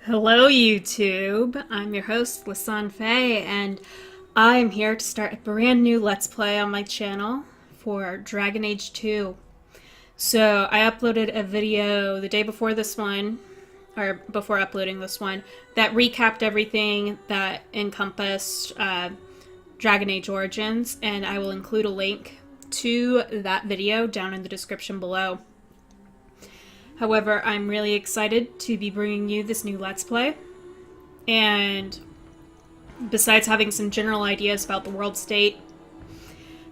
Hello YouTube, I'm your host Lisanne Faye, and I'm here to start a brand new Let's Play on my channel for Dragon Age 2. So I uploaded a video the day before this one, or before uploading this one, that recapped everything that encompassed Dragon Age Origins, and I will include a link to that video down in the description below. However, I'm really excited to be bringing you this new Let's Play, and besides having some general ideas about the world state,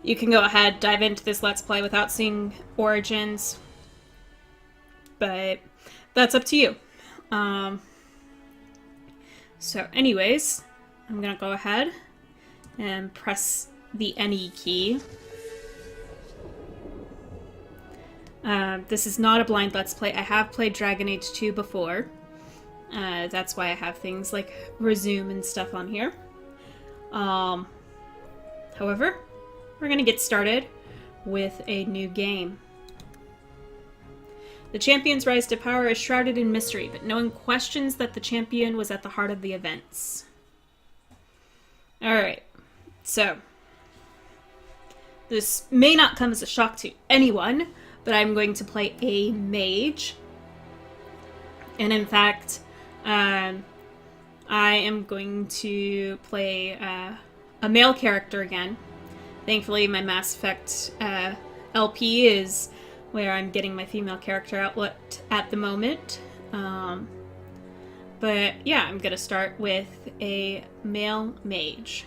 you can go ahead, dive into this Let's Play without seeing Origins, but that's up to you. So anyways, I'm gonna go ahead and press the NE key. This is not a blind Let's Play. I have played Dragon Age 2 before. That's why I have things like resume and stuff on here. However, we're going to get started with a new game. The champion's rise to power is shrouded in mystery, but no one questions that the champion was at the heart of the events. Alright, so this may not come as a shock to anyone, but I'm going to play a mage. And in fact, I am going to play a male character again. Thankfully, my Mass Effect LP is where I'm getting my female character outlet at the moment. But yeah, I'm going to start with a male mage.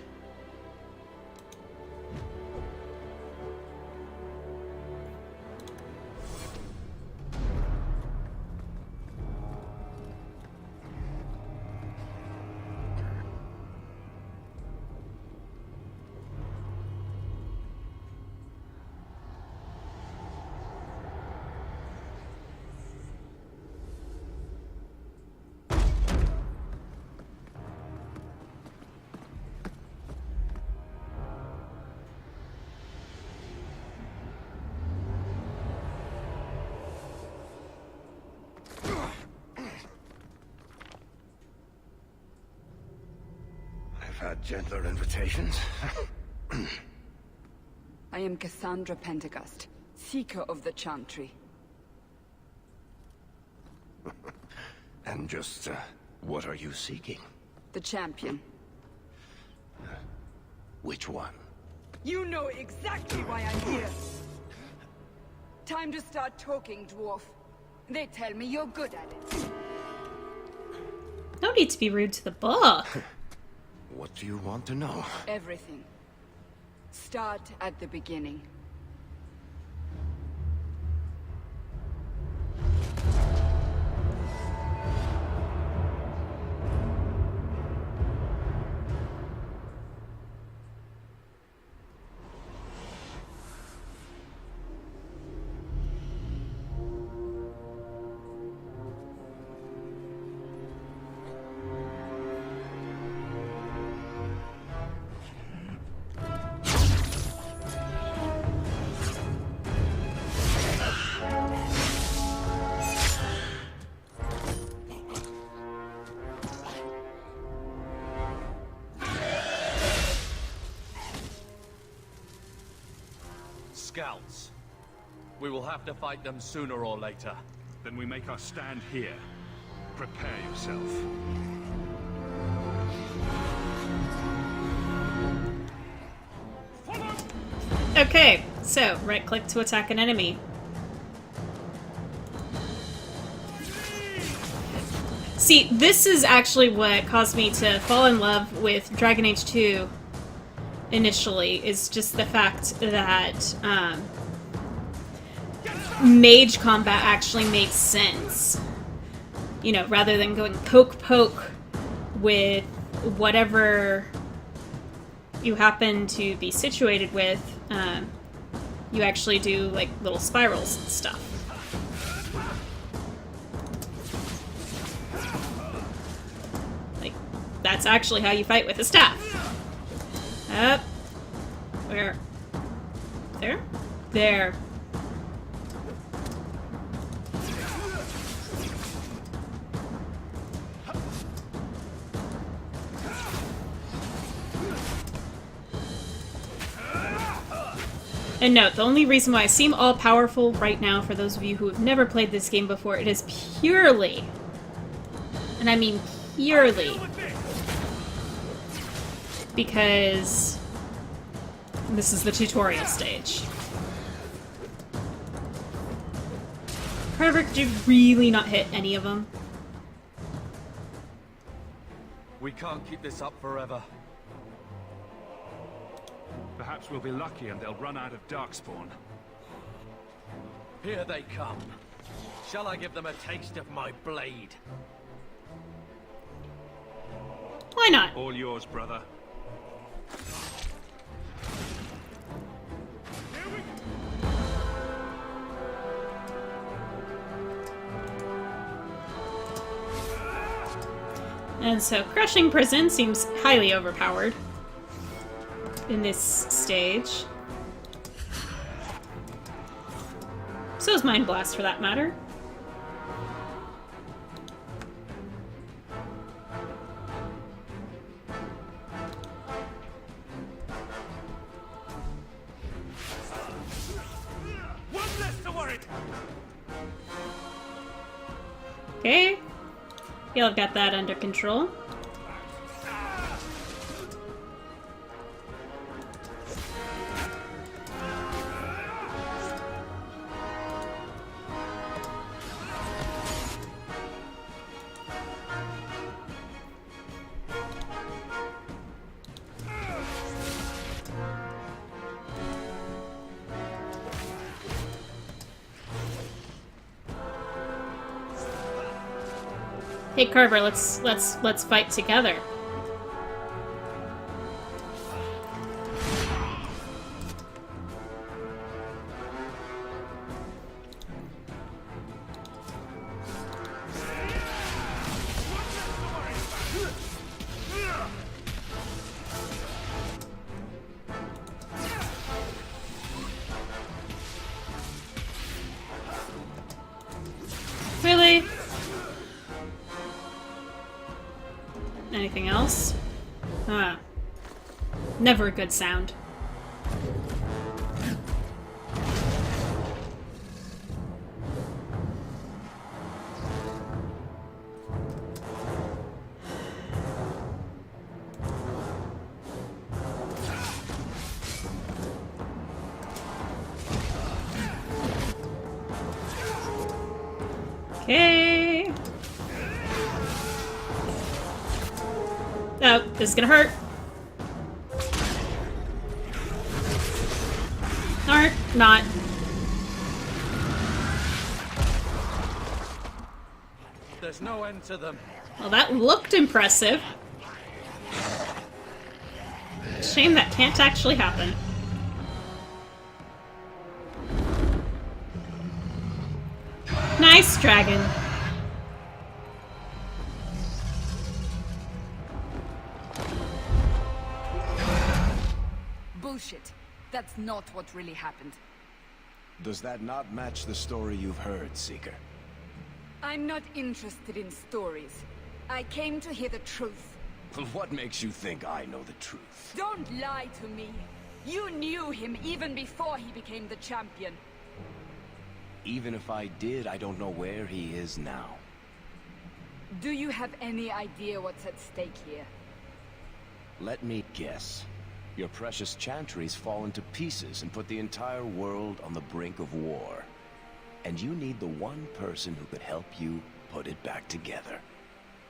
Had gentler invitations. I am Cassandra Pentecost, Seeker of the Chantry. And just, what are you seeking? The champion. Which one? You know exactly why I'm here! Time to start talking, dwarf. They tell me you're good at it. No need to be rude to the book. What do you want to know? Everything. Start at the beginning. Scouts. We will have to fight them sooner or later. Then we make our stand here. Prepare yourself. Okay, so right click to attack an enemy. See, this is actually what caused me to fall in love with Dragon Age 2 initially, is just the fact that mage combat actually makes sense. You know, rather than going poke with whatever you happen to be situated with, you actually do like little spirals and stuff. Like, that's actually how you fight with a staff. Up. Where? There? There. And note, the only reason why I seem all-powerful right now, for those of you who have never played this game before, it is purely, and I mean purely, because this is the tutorial stage. Carver, did you really not hit any of them? We can't keep this up forever. Perhaps we'll be lucky and they'll run out of Darkspawn. Here they come. Shall I give them a taste of my blade? Why not? All yours, brother. And so Crushing Prison seems highly overpowered in this stage. So is Mind Blast, for that matter. One less to worry. Okay. Feel I've got that under control. Hey Carver, let's fight together. Really? Anything else? Ah. Never a good sound. Okay. Oh, this is gonna hurt. Or not. There's no end to them. Well, that looked impressive. Shame that can't actually happen. Nice, dragon. Bullshit. That's not what really happened. Does that not match the story you've heard, Seeker? I'm not interested in stories. I came to hear the truth. What makes you think I know the truth? Don't lie to me. You knew him even before he became the champion. Even if I did, I don't know where he is now. Do you have any idea what's at stake here? Let me guess. Your precious chantry's fallen to pieces and put the entire world on the brink of war. And you need the one person who could help you put it back together.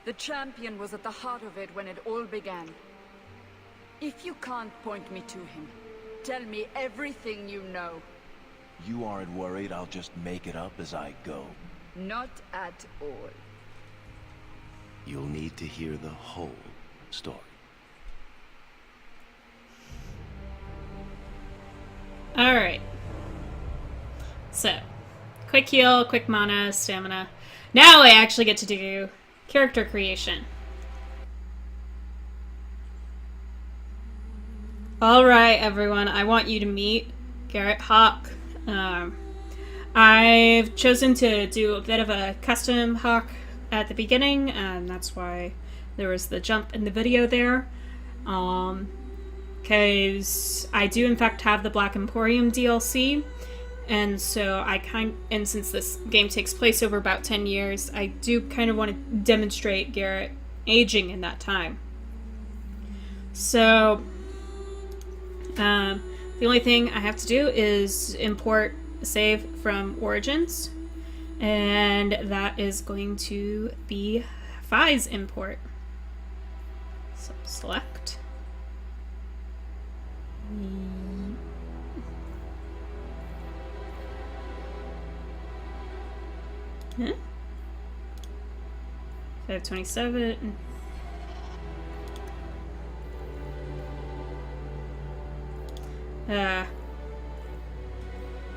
The champion was at the heart of it when it all began. If you can't point me to him, tell me everything you know. You aren't worried I'll just make it up as I go? Not at all. You'll need to hear the whole story. Alright. So, quick heal, quick mana, stamina. Now I actually get to do character creation. Alright, everyone, I want you to meet Garrett Hawke. I've chosen to do a bit of a custom Hawke at the beginning, and that's why there was the jump in the video there. because I do in fact have the Black Emporium DLC, and so and since this game takes place over about 10 years, I do kind of want to demonstrate Garrett aging in that time. So the only thing I have to do is import a save from Origins, and that is going to be Fi's import. So select. Huh? 527.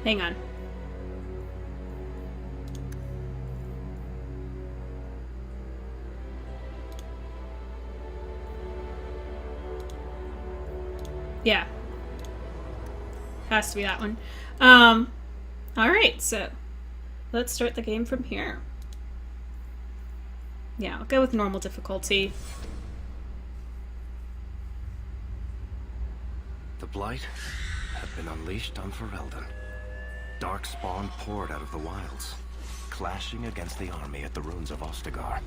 Hang on. Yeah. Has to be that one. Alright, so let's start the game from here. Yeah, I'll go with normal difficulty. The blight had been unleashed on Ferelden. Dark spawn poured out of the wilds, clashing against the army at the ruins of Ostagar.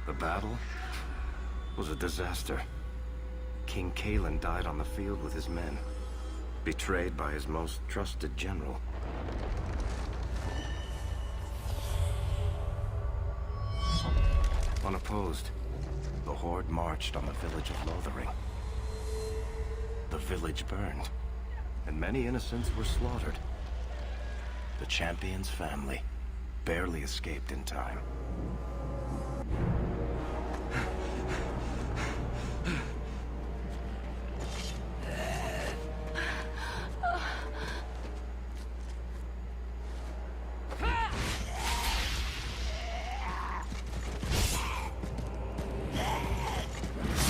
The battle was a disaster. King Cailan died on the field with his men, betrayed by his most trusted general. Unopposed, the Horde marched on the village of Lothering. The village burned, and many innocents were slaughtered. The champion's family barely escaped in time.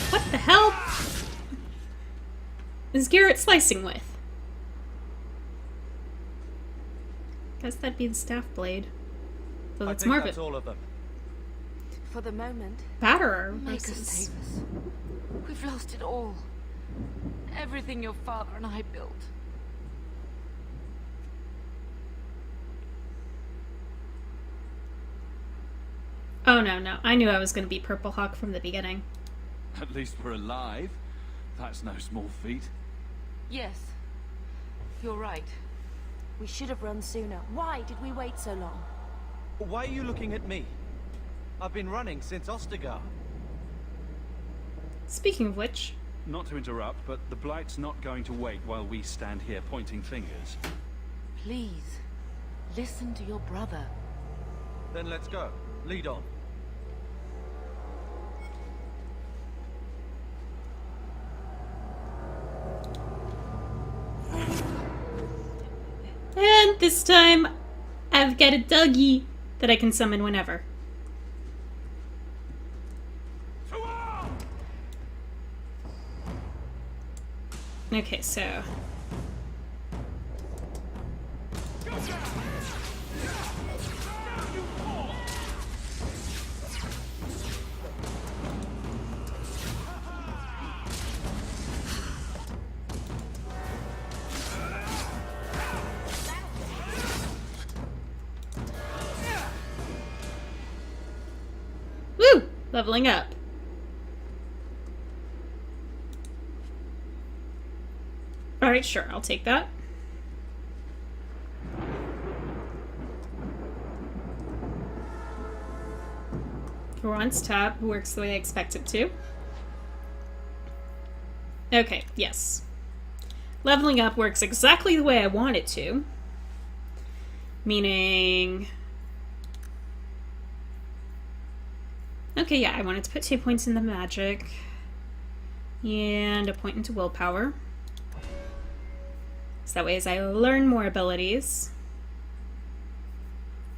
What the hell is Garrett slicing with? Guess that'd be the staff blade. So that's more of it. All of them. For the moment, Batterer make us versus... save us. We've lost it all. Everything your father and I built. Oh no, I knew I was going to be Purple Hawk from the beginning. At least we're alive. That's no small feat. Yes, you're right. We should have run sooner. Why did we wait so long? Why are you looking at me? I've been running since Ostagar. Speaking of which... Not to interrupt, but the Blight's not going to wait while we stand here pointing fingers. Please, listen to your brother. Then let's go. Lead on. And this time, I've got a Dougie that I can summon whenever. Okay, so... Woo! Leveling up. Alright, sure, I'll take that. For once, tab works the way I expect it to. Okay, yes. Leveling up works exactly the way I want it to. Meaning... Okay, yeah, I wanted to put 2 points in the magic. And a point into willpower. So that way as I learn more abilities,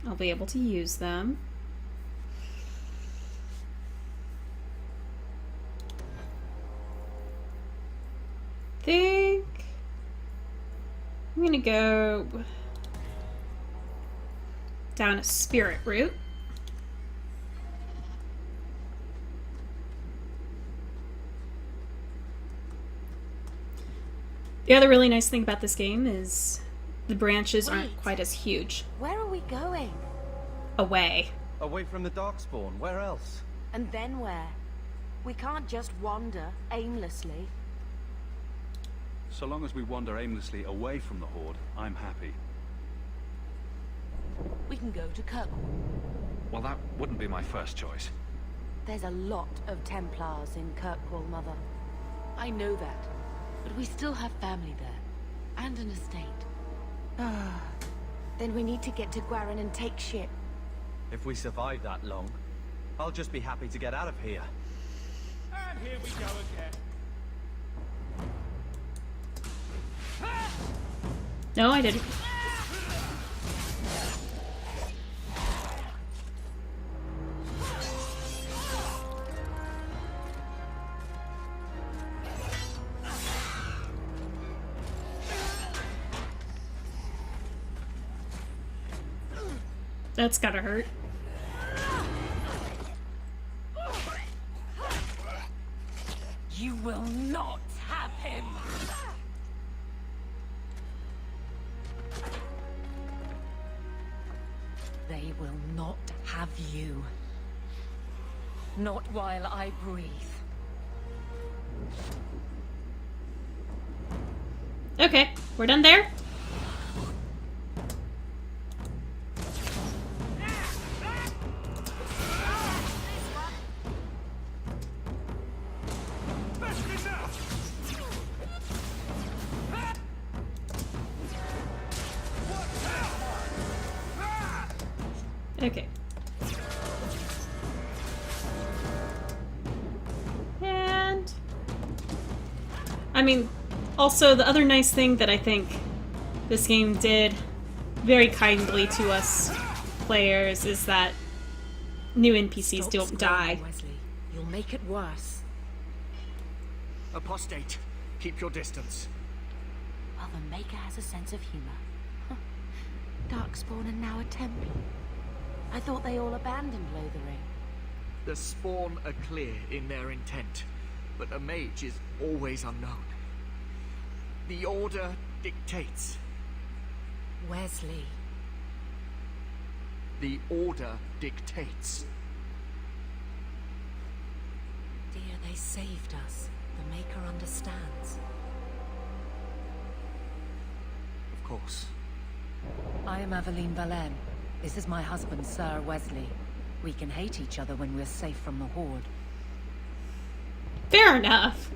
I'll be able to use them. Think I'm gonna go down a spirit route. The other really nice thing about this game is the branches aren't Wait. quite as huge. Where are we going? Away. Away from the Darkspawn, where else? And then where? We can't just wander aimlessly. So long as we wander aimlessly away from the Horde, I'm happy. We can go to Kirkwall. Well, that wouldn't be my first choice. There's a lot of Templars in Kirkwall, Mother. I know that. But we still have family there. And an estate. Then we need to get to Gwarin and take ship. If we survive that long, I'll just be happy to get out of here. And here we go again. No, I didn't. That's gotta hurt. You will not have him! They will not have you. Not while I breathe. Okay, we're done there. Okay. And I mean, also the other nice thing that I think this game did very kindly to us players is that new NPCs don't die. Wesley. You'll make it worse. Apostate, keep your distance. Well, the Maker has a sense of humor. Huh. Darkspawn and now a Templar. I thought they all abandoned Lothering. The Spawn are clear in their intent, but a mage is always unknown. The Order dictates. Wesley. The Order dictates. Dear, they saved us. The Maker understands. Of course. I am Aveline Valen. This is my husband, Sir Wesley. We can hate each other when we're safe from the Horde. Fair enough.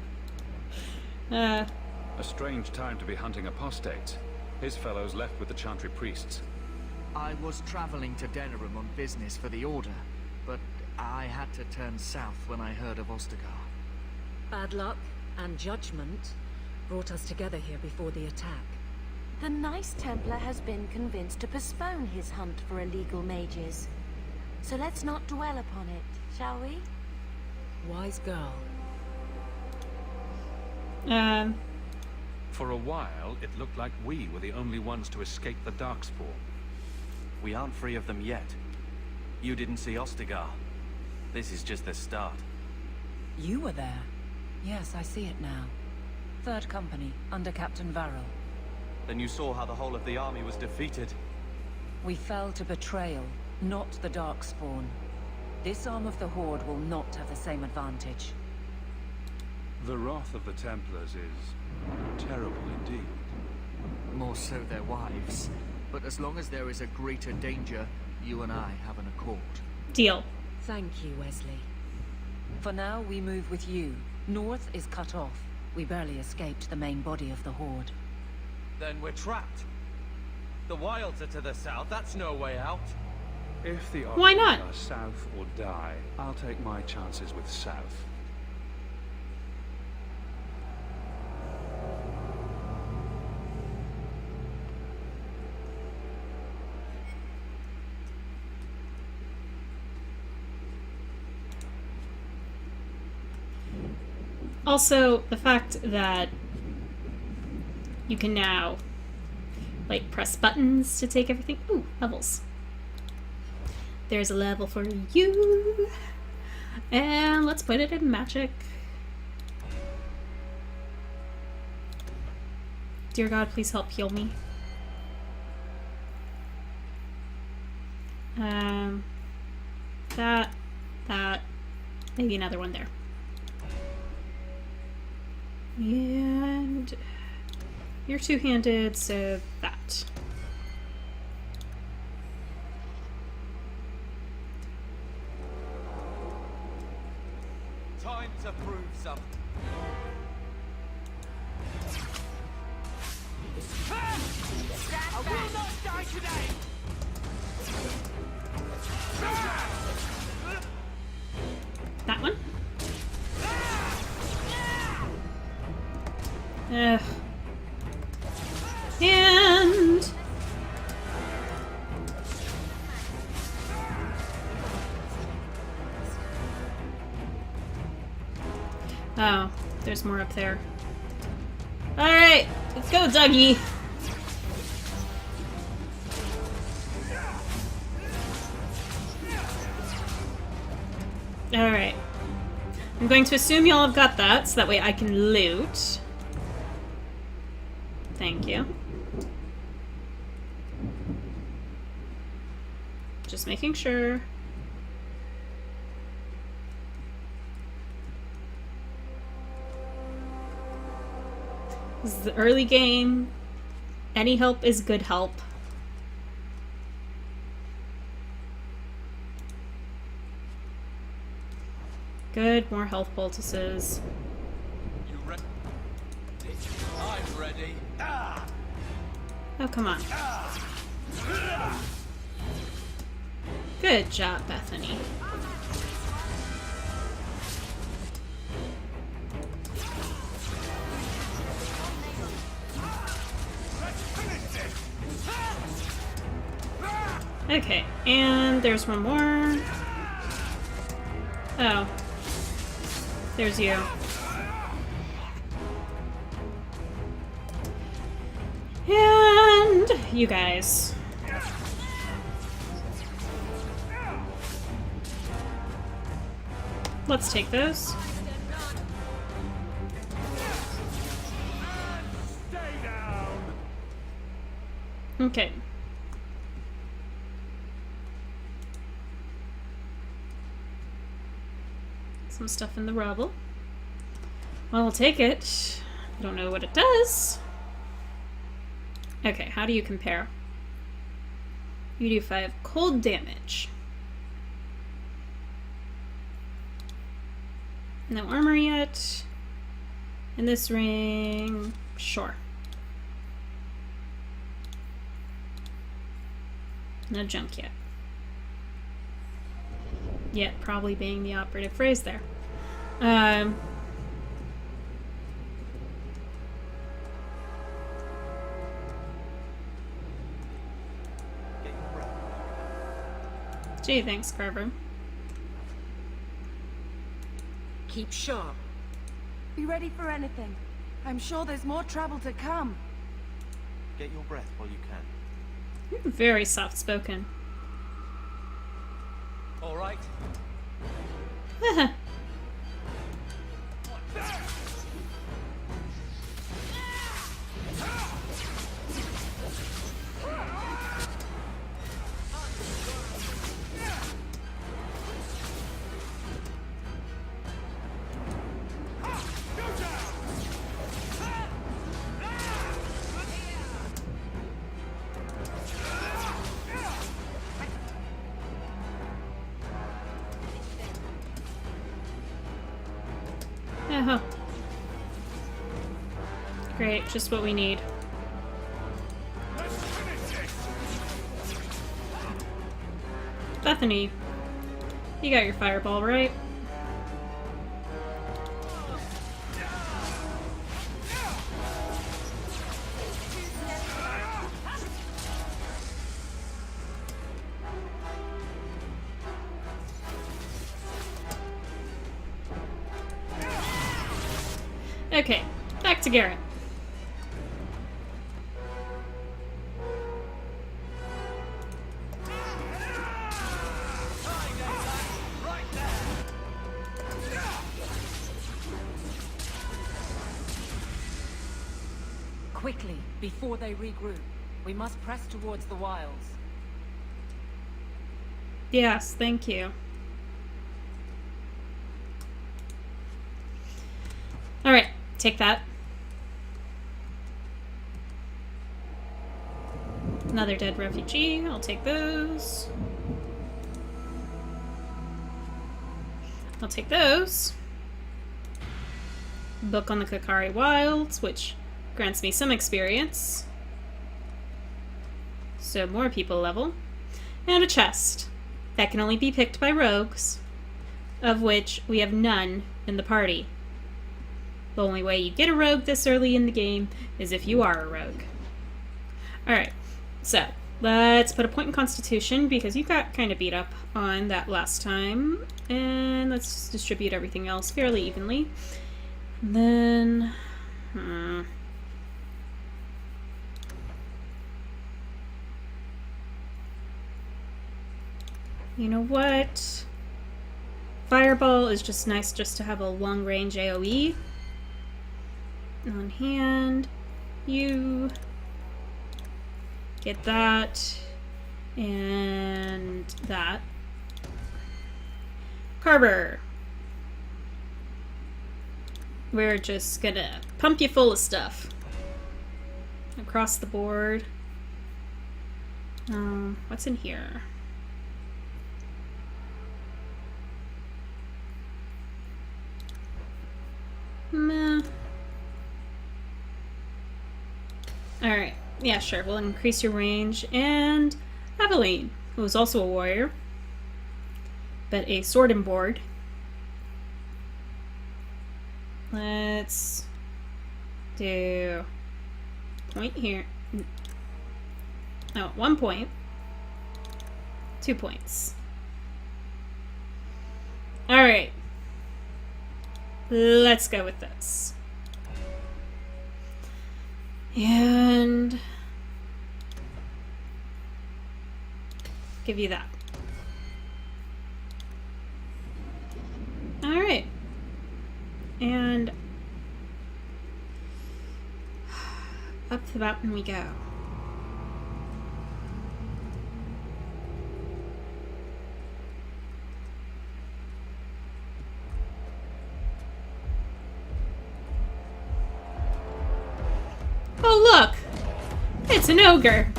A strange time to be hunting apostates. His fellows left with the Chantry priests. I was traveling to Denerim on business for the Order, but I had to turn south when I heard of Ostagar. Bad luck and judgment brought us together here before the attack. The nice Templar has been convinced to postpone his hunt for illegal mages. So let's not dwell upon it, shall we? Wise girl. For a while, it looked like we were the only ones to escape the Darkspawn. We aren't free of them yet. You didn't see Ostagar. This is just the start. You were there. Yes, I see it now. Third Company, under Captain Varel. Then you saw how the whole of the army was defeated. We fell to betrayal, not the Darkspawn. This arm of the Horde will not have the same advantage. The wrath of the Templars is terrible indeed. More so their wives. But as long as there is a greater danger, you and I have an accord. Deal. Thank you, Wesley. For now, we move with you. North is cut off. We barely escaped the main body of the Horde. Then we're trapped. The wilds are to the south, that's no way out. If the Why options not? are south or die, I'll take my chances with south. Also, the fact that you can now, like, press buttons to take everything. Ooh, levels. There's a level for you. And let's put it in magic. Dear God, please help heal me. That, maybe another one there. And you're two-handed, so that. Time to prove something. I will not die today! That one? Ugh. And... oh, there's more up there. Alright, let's go, Dougie! Alright. I'm going to assume y'all have got that, so that way I can loot. Thank you. Just making sure. This is the early game. Any help is good help. Good, more health poultices. You ready? I'm ready. Oh, come on. Good job, Bethany. Okay, and there's one more. Oh. There's you. And you guys. Let's take those. Okay. Some stuff in the rubble. Well, I'll take it. I don't know what it does. Okay, how do you compare? You do 5 cold damage. No armor yet. In this ring, sure. No junk yet. Yet, probably being the operative phrase there. Gee, thanks, Carver. Keep sharp. Be ready for anything. I'm sure there's more trouble to come. Get your breath while you can. You're very soft-spoken. All right. Oh. Great, just what we need. Bethany, you got your fireball, right? Okay, back to Garrett. Quickly, before they regroup. We must press towards the wilds. Yes, thank you. Alright, take that. Another dead refugee. I'll take those. I'll take those. Book on the Kakari Wilds, which grants me some experience. So more people level. And a chest. That can only be picked by rogues, of which we have none in the party. The only way you get a rogue this early in the game is if you are a rogue. Alright, so let's put a point in Constitution because you got kind of beat up on that last time. And let's just distribute everything else fairly evenly. And then... You know what? Fireball is just nice just to have a long-range AoE. On hand. You get that. And that. Carver. We're just gonna pump you full of stuff. Across the board. What's in here? Meh. Alright. Yeah, sure. We'll increase your range. And Aveline, who is also a warrior, but a sword and board. Let's do point here. Oh, 1 point. 2 points. Alright. Let's go with this. And give you that. Alright. And up the mountain we go. Oh, look! It's an ogre!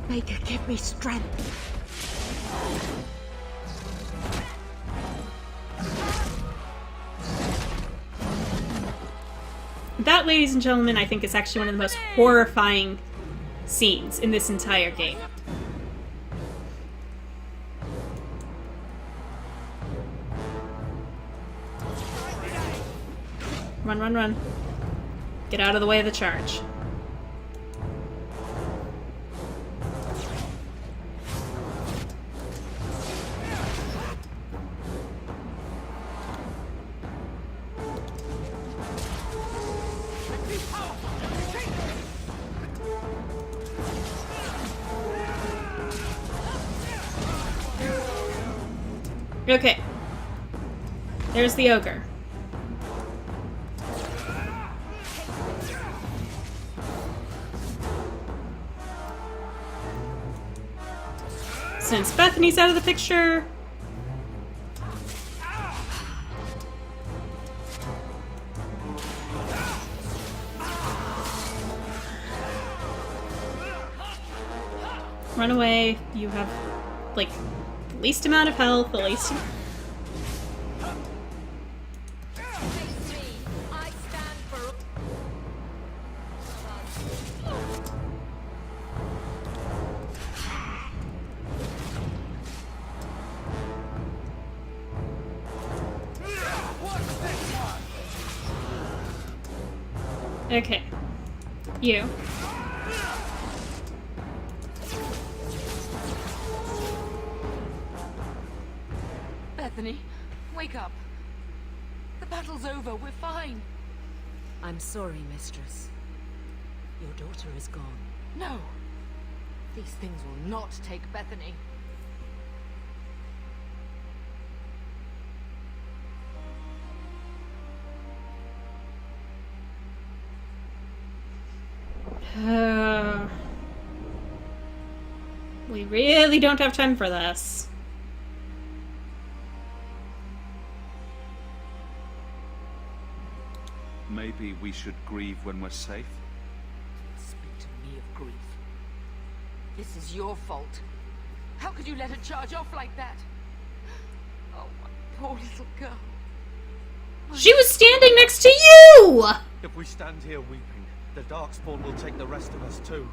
Maker, give me strength. That, ladies and gentlemen, I think is actually one of the most horrifying scenes in this entire game. Run, run, run. Get out of the way of the charge. Okay. There's the ogre. Since Bethany's out of the picture... Run away. You have, like, the least amount of health, the least... Okay. You. Bethany, wake up. The battle's over. We're fine. I'm sorry, mistress. Your daughter is gone. No. These things will not take Bethany. We really don't have time for this. Maybe we should grieve when we're safe? Speak to me of grief. This is your fault. How could you let her charge off like that? Oh, my poor little girl. She was standing next to you! If we stand here weeping, the Darkspawn will take the rest of us too.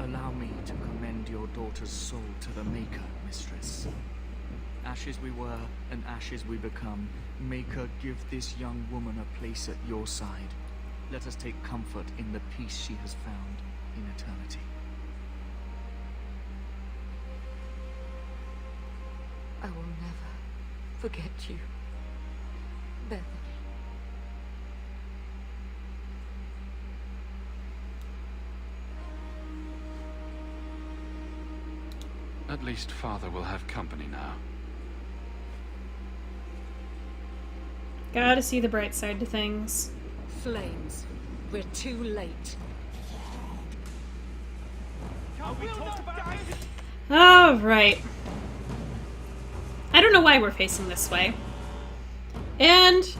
Allow me to commend your daughter's soul to the Maker, mistress. Ashes we were, and ashes we become. Maker, give this young woman a place at your side. Let us take comfort in the peace she has found in eternity. I will never forget you, Bethany. At least Father will have company now. Gotta see the bright side to things. Flames. We're too late. Alright. I don't know why we're facing this way. And...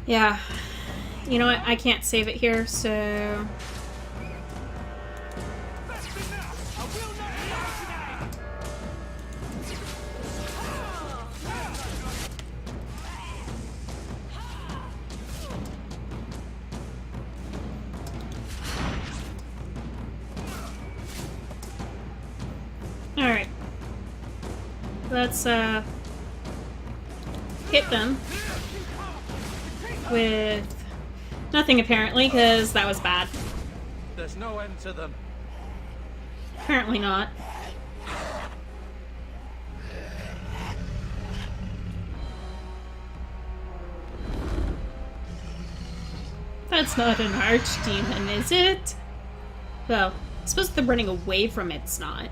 yeah. You know what? I can't save it here, so... Alright. Let's, hit them. With nothing, apparently, because that was bad. There's no end to them. Apparently not. That's not an archdemon, is it? Well, I suppose if they're running away from it, it's not.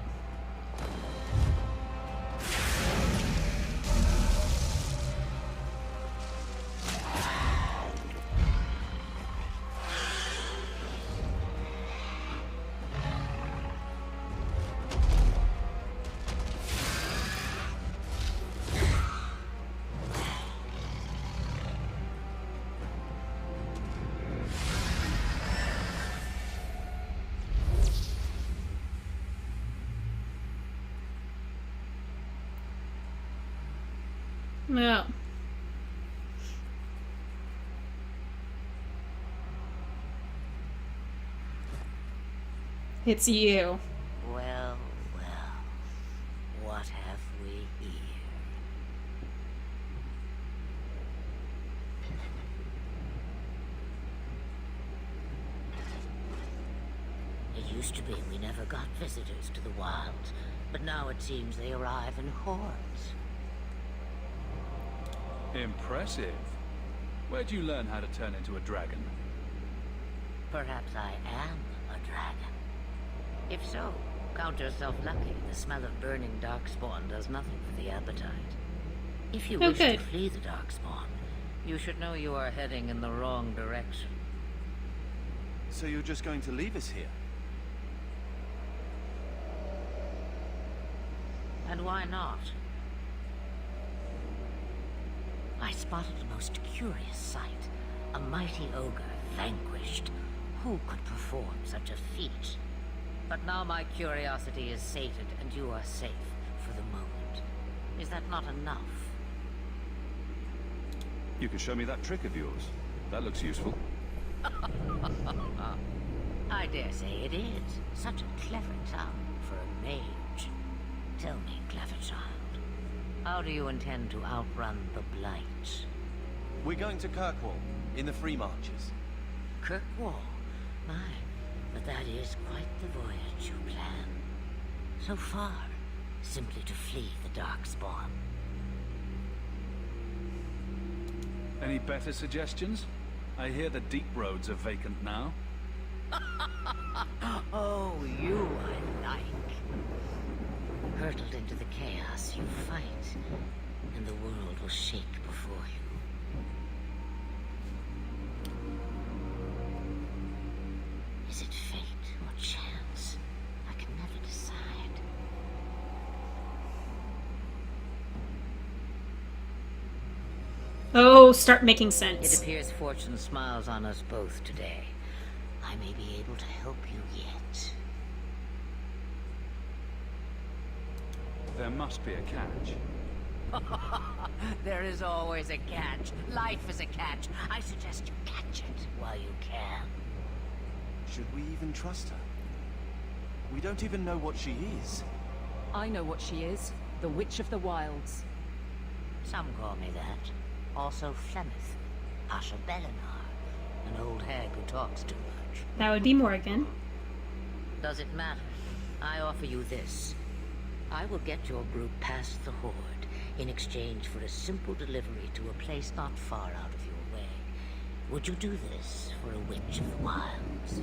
No. It's you. Well, what have we here? It used to be we never got visitors to the wilds, but now it seems they arrive in hordes. Impressive. Where'd you learn how to turn into a dragon? Perhaps I am a dragon. If so, count yourself lucky. The smell of burning darkspawn does nothing for the appetite. If you wish to flee the darkspawn, you should know you are heading in the wrong direction. So you're just going to leave us here? And why not? I spotted a most curious sight. A mighty ogre vanquished. Who could perform such a feat? But now my curiosity is sated, and you are safe for the moment. Is that not enough? You can show me that trick of yours. That looks useful. I dare say it is. Such a clever tongue for a mage. Tell me, clever child, how do you intend to outrun the blight? We're going to Kirkwall, in the Free Marches. Kirkwall? My, but that is quite the voyage you plan. So far, simply to flee the Darkspawn. Any better suggestions? I hear the deep roads are vacant now. Oh, you I like. Hurtled into the chaos, you fight, and the world will shake before you. Oh, start making It sense. appears fortune smiles on us both today. I may be able to help you yet. There must be a catch. There is always a catch. Life is a catch. I suggest you catch it while you can. Should we even trust her? We don't even know what she is. I know what she is. The Witch of the Wilds. Some call me that. Also Flemeth, Asha Belinar, an old hag who talks too much. That would be Morgan. Does it matter? I offer you this. I will get your group past the Horde in exchange for a simple delivery to a place not far out of your way. Would you do this for a Witch of the Wilds?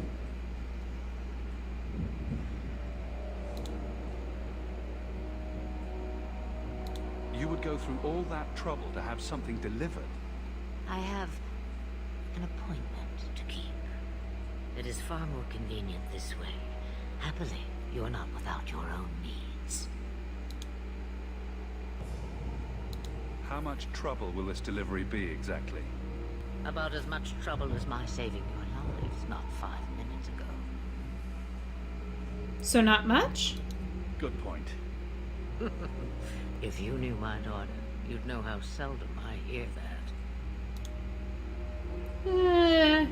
You would go through all that trouble to have something delivered? I have an appointment to keep. It is far more convenient this way. Happily, you're not without your own needs. How much trouble will this delivery be exactly? About as much trouble as my saving your lives not 5 minutes ago. So not much? Good point. If you knew my daughter, you'd know how seldom I hear that.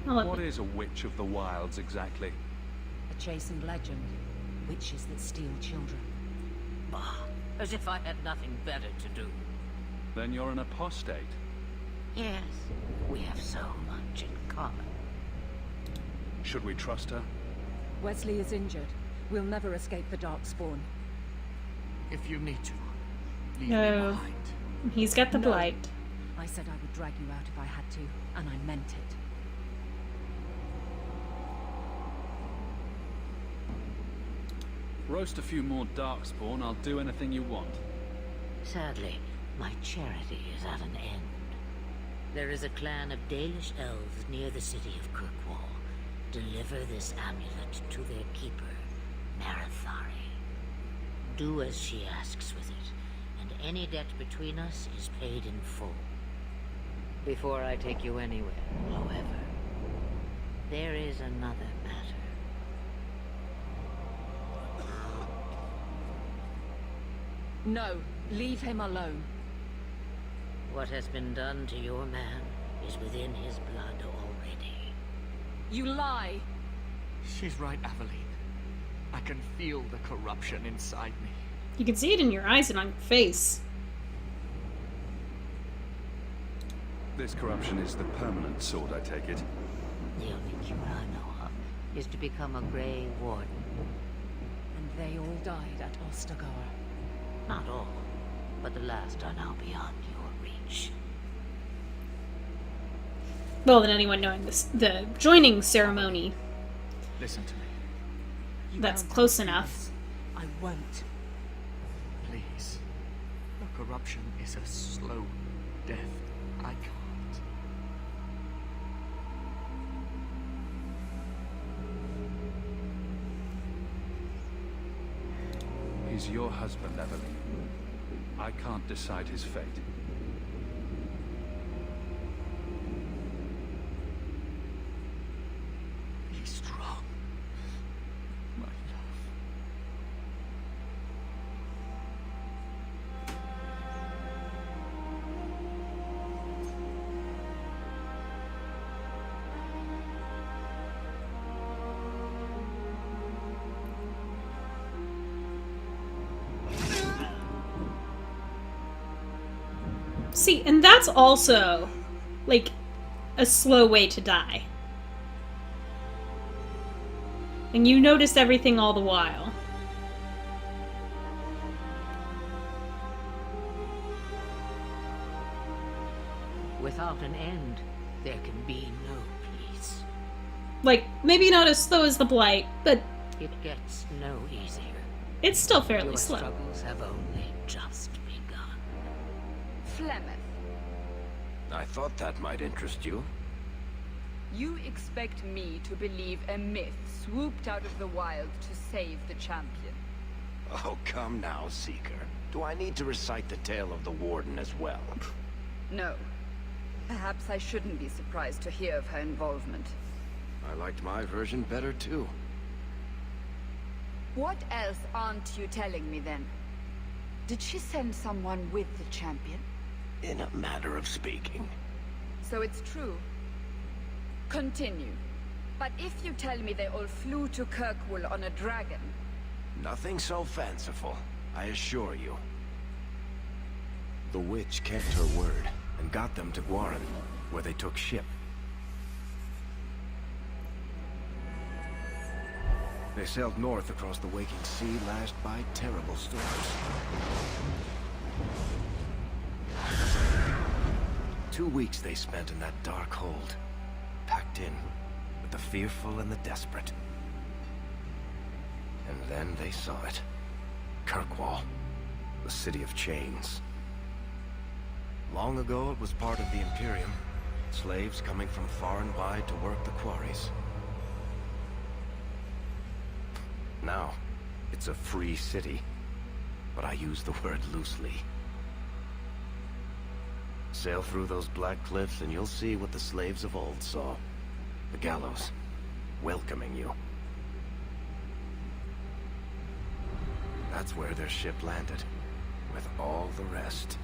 What is a Witch of the Wilds exactly? A chastened legend. Witches that steal children. Bah, as if I had nothing better to do. Then you're an apostate. Yes, we have so much in common. Should we trust her? Wesley is injured. We'll never escape the Darkspawn. If you need to, leave No. me behind. He's got the No. blight. I said I would drag you out if I had to, and I meant it. Roast a few more Darkspawn, I'll do anything you want. Sadly, my charity is at an end. There is a clan of Dalish elves near the city of Kirkwall. Deliver this amulet to their keeper, Marathari. Do as she asks with it, and any debt between us is paid in full. Before I take you anywhere, however, there is another matter. No, leave him alone. What has been done to your man is within his blood already. You lie! She's right, Aveline. I can feel the corruption inside me. You can see it in your eyes and on your face. This corruption is the permanent sort, I take it. The only cure I know of is to become a Grey Warden. And they all died at Ostagar. Not all, but the last are now beyond your reach. Well, than anyone knowing this, the joining ceremony. Listen to me. You That's won't close do enough. this. I won't. Please. The corruption is a slow death. I can't. He's your husband, Evelyn. I can't decide his fate. Be strong. My love. See, and that's also, like, a slow way to die. And you noticed everything all the while. Without an end, there can be no peace. Like, maybe not as slow as the blight, but It gets no easier. it's still fairly Your slow. struggles have only just begun. Flemeth, I thought that might interest you. you expect me to believe a myth swooped out of the wild to save the champion. Oh, come now, Seeker. Do I need to recite the tale of the Warden as well? No. Perhaps I shouldn't be surprised to hear of her involvement. I liked my version better too. What else aren't you telling me then? Did she send someone with the champion? In a matter of speaking. So it's true. Continue. But if you tell me they all flew to Kirkwall on a dragon... Nothing so fanciful, I assure you. The witch kept her word, and got them to Guaran, where they took ship. They sailed north across the waking sea, lashed by terrible storms. 2 weeks they spent in that dark hold, packed in with the fearful and the desperate. And then they saw it. Kirkwall, the city of chains. Long ago it was part of the Imperium, slaves coming from far and wide to work the quarries. Now, it's a free city, but I use the word loosely. Sail through those black cliffs and you'll see what the slaves of old saw. The gallows, welcoming you. That's where their ship landed, with all the rest.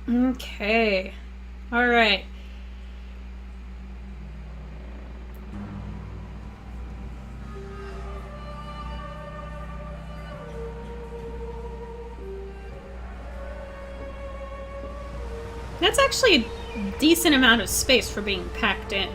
Okay. Alright. That's actually a decent amount of space for being packed in.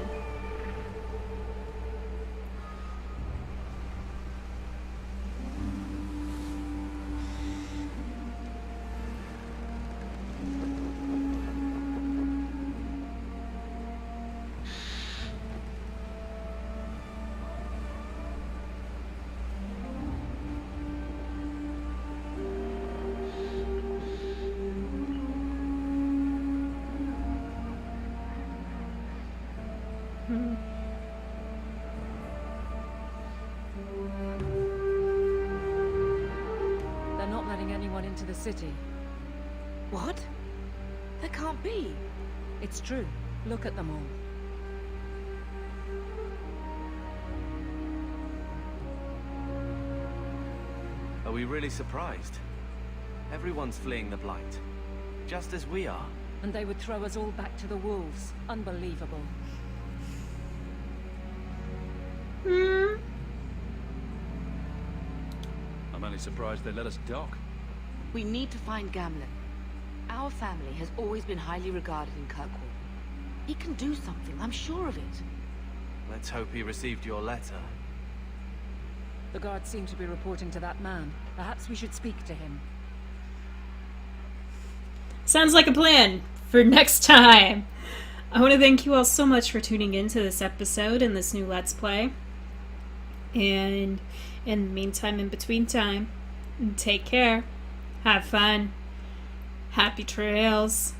They're not letting anyone into the city. What? That can't be. It's true. Look at them all. Are we really surprised? Everyone's fleeing the blight. Just as we are. And they would throw us all back to the wolves. Unbelievable. I'm only surprised they let us dock. We need to find Gamlen. Our family has always been highly regarded in Kirkwall. He can do something, I'm sure of it. Let's hope he received your letter. The guards seem to be reporting to that man. Perhaps we should speak to him. Sounds like a plan for next time. I want to thank you all so much for tuning into this episode and this new Let's Play. And in the meantime, in between time, take care. Have fun. Happy trails.